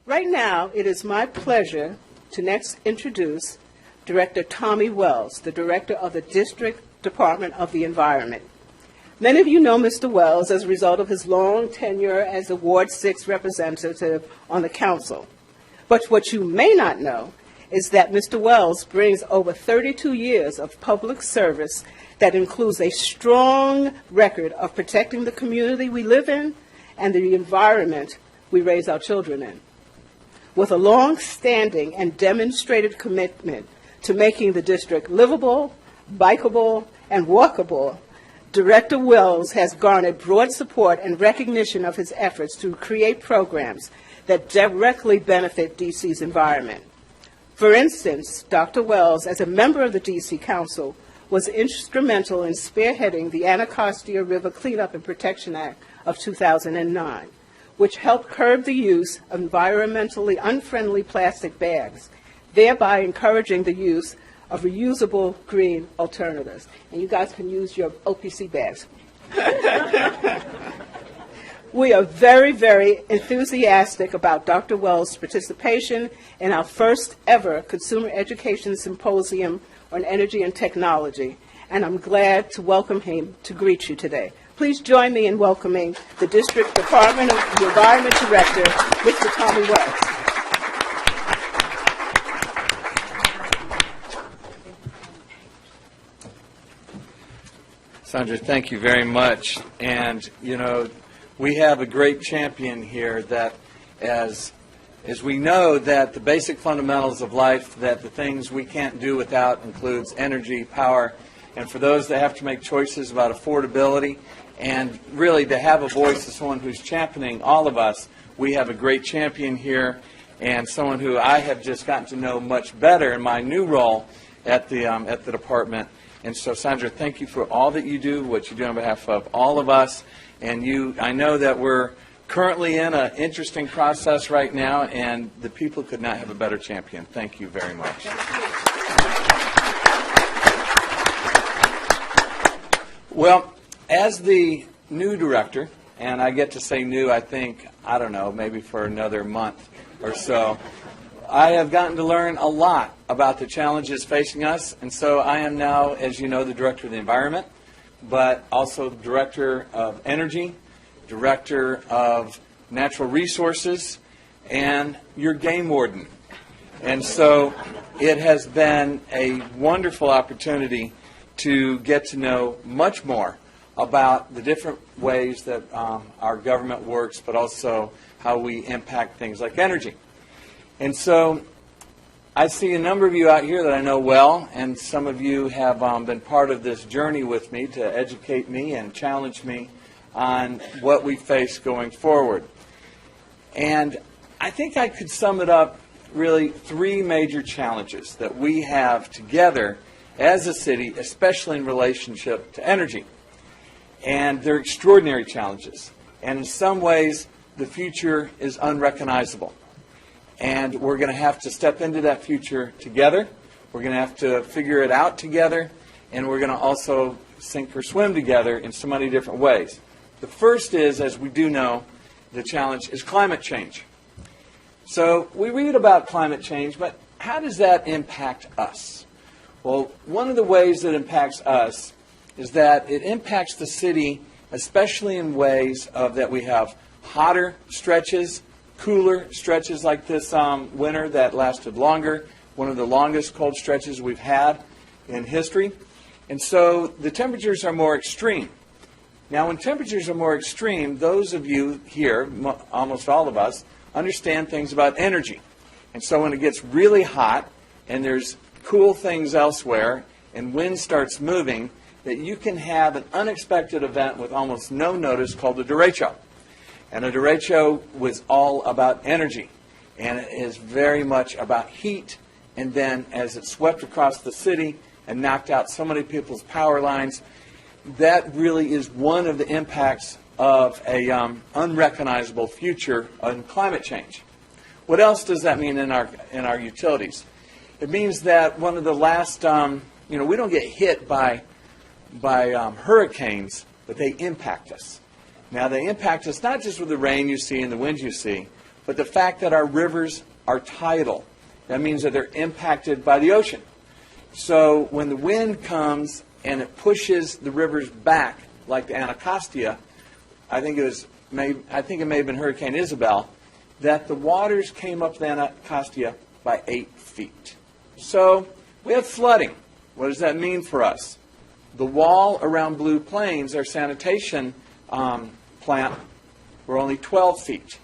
Right now, it is my pleasure to next introduce Director Tommy Wells, the Director of the District Department of the Environment. Many of you know Mr. Wells as a result of his long tenure as a Ward 6 representative on the council. But what you may not know is that Mr. Wells brings over 32 years of public service that includes a strong record of protecting the community we live in and the environment we raise our children in. With a long-standing and demonstrated commitment to making the district livable, bikeable, and walkable, Director Wells has garnered broad support and recognition of his efforts to create programs that directly benefit DC's environment. For instance, Dr. Wells, as a member of the DC Council, was instrumental in spearheading the Anacostia River Cleanup and Protection Act of 2009, which helped curb the use of environmentally unfriendly plastic bags, thereby encouraging the use of reusable green alternatives. And you guys can use your OPC bags. We are very, very enthusiastic about Dr. Wells' participation in our first ever Consumer Education Symposium on Energy and Technology, and I'm glad to welcome him to greet you today. Please join me in welcoming the District Department of the Environment Director, Mr. Tommy Wells. Sandra, thank you very much. And, you know, we have a great champion here that as we know that the basic fundamentals of life, that the things we can't do without includes energy, power, and for those that have to make choices about affordability, and really to have a voice as someone who's championing all of us, we have a great champion here and someone who I have just gotten to know much better in my new role at the department. And so, Sandra, thank you for all that you do, what you do on behalf of all of us. And I know that we're currently in an interesting process right now, and the people could not have a better champion. Thank you very much. Well, as the new director, and I get to say new, I think, I don't know, maybe for another month or so, I have gotten to learn a lot about the challenges facing us, and so I am now, as you know, the Director of the Environment, but also Director of Energy, Director of Natural Resources, and your game warden. And so it has been a wonderful opportunity to get to know much more about the different ways that our government works, but also how we impact things like energy. And so I see a number of you out here that I know well, and some of you have been part of this journey with me to educate me and challenge me on what we face going forward. And I think I could sum it up really three major challenges that we have together as a city, especially in relationship to energy. And they're extraordinary challenges. And in some ways, the future is unrecognizable. And we're going to have to step into that future together. We're going to have to figure it out together. And we're going to also sink or swim together in so many different ways. The first is, as we do know, the challenge is climate change. So we read about climate change, but how does that impact us? Well, one of the ways that impacts us is that it impacts the city, especially in ways that we have hotter stretches, cooler stretches like this winter that lasted longer, one of the longest cold stretches we've had in history. And so the temperatures are more extreme. Now, when temperatures are more extreme, those of you here, almost all of us, understand things about energy. And so when it gets really hot and there's cool things elsewhere and wind starts moving, that you can have an unexpected event with almost no notice called a derecho. And a derecho was all about energy, and it is very much about heat. And then as it swept across the city and knocked out so many people's power lines, that really is one of the impacts of a unrecognizable future on climate change. What else does that mean in our utilities? It means that one of the last, we don't get hit by hurricanes, but they impact us. Now, they impact us not just with the rain you see and the winds you see, but the fact that our rivers are tidal. That means that they're impacted by the ocean. So when the wind comes and it pushes the rivers back, like the Anacostia, I think it may have been Hurricane Isabel, that the waters came up the Anacostia by 8 feet. So we have flooding. What does that mean for us? The wall around Blue Plains, our sanitation plant, were only 12 feet.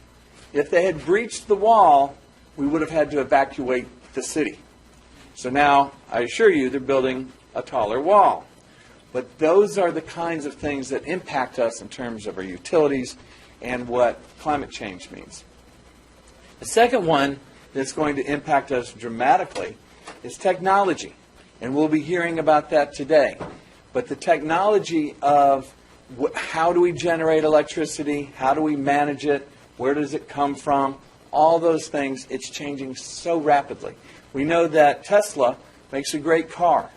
If they had breached the wall, we would have had to evacuate the city. So now, I assure you, they're building a taller wall. But those are the kinds of things that impact us in terms of our utilities and what climate change means. The second one that's going to impact us dramatically is technology. And we'll be hearing about that today. But the technology of how do we generate electricity, how do we manage it, where does it come from, all those things, it's changing so rapidly. We know that Tesla makes a great car.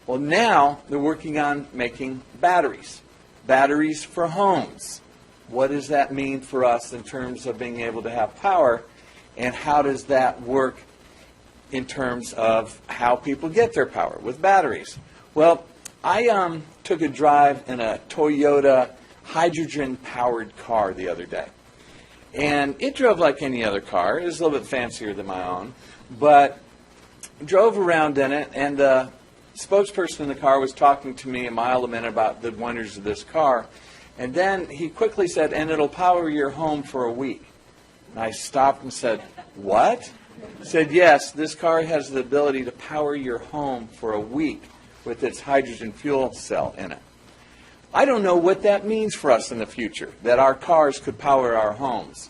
Well, now they're working on making batteries for homes. What does that mean for us in terms of being able to have power, and how does that work in terms of how people get their power with batteries? Well, I took a drive in a Toyota hydrogen-powered car the other day. And it drove like any other car. It was a little bit fancier than my own. But drove around in it, and the spokesperson in the car was talking to me a mile a minute about the wonders of this car. And then he quickly said, and it'll power your home for a week. And I stopped and said, what? He said, yes, this car has the ability to power your home for a week with its hydrogen fuel cell in it. I don't know what that means for us in the future, that our cars could power our homes.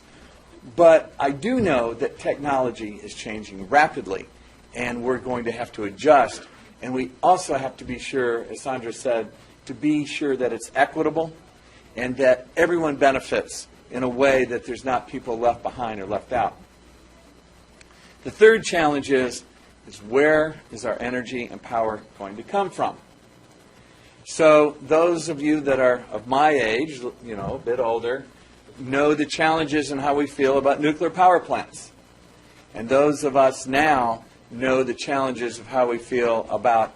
But I do know that technology is changing rapidly, and we're going to have to adjust. And we also have to be sure, as Sandra said, to be sure that it's equitable and that everyone benefits in a way that there's not people left behind or left out. The third challenge is where is our energy and power going to come from? So those of you that are of my age, a bit older, know the challenges and how we feel about nuclear power plants. And those of us now know the challenges of how we feel about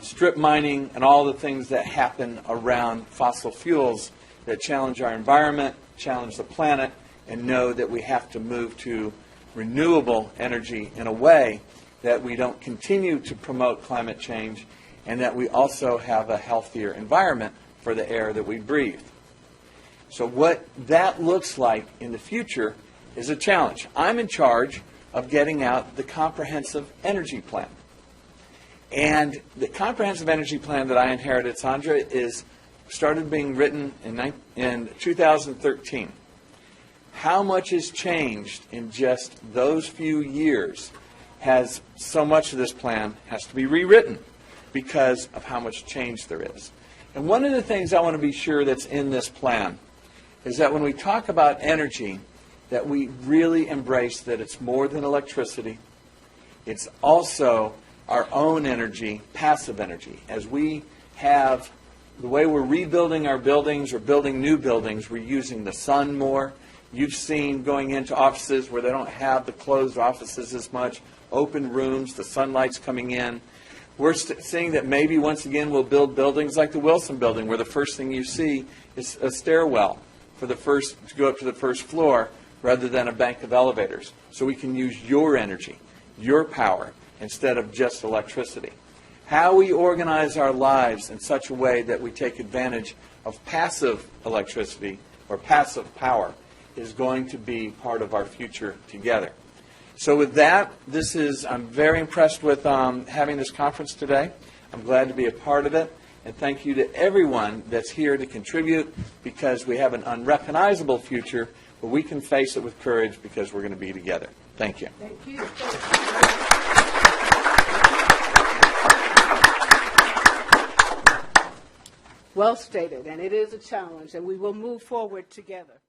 strip mining and all the things that happen around fossil fuels that challenge our environment, challenge the planet, and know that we have to move to renewable energy in a way that we don't continue to promote climate change, and that we also have a healthier environment for the air that we breathe. So what that looks like in the future is a challenge. I'm in charge of getting out the comprehensive energy plan. And the comprehensive energy plan that I inherited, Sandra, started being written in 2013. How much has changed in just those few years has so much of this plan has to be rewritten because of how much change there is. And one of the things I want to be sure that's in this plan is that when we talk about energy, that we really embrace that it's more than electricity. It's also our own energy, passive energy. As we have, the way we're rebuilding our buildings or building new buildings, we're using the sun more. You've seen going into offices where they don't have the closed offices as much, open rooms, the sunlight's coming in. We're seeing that maybe once again we'll build buildings like the Wilson building, where the first thing you see is a stairwell to go up to the first floor rather than a bank of elevators. So we can use your energy, your power, instead of just electricity. How we organize our lives in such a way that we take advantage of passive electricity or passive power is going to be part of our future together. So with that, I'm very impressed with having this conference today. I'm glad to be a part of it. And thank you to everyone that's here to contribute, because we have an unrecognizable future, but we can face it with courage because we're going to be together. Thank you. Thank you. Well stated, and it is a challenge, and we will move forward together.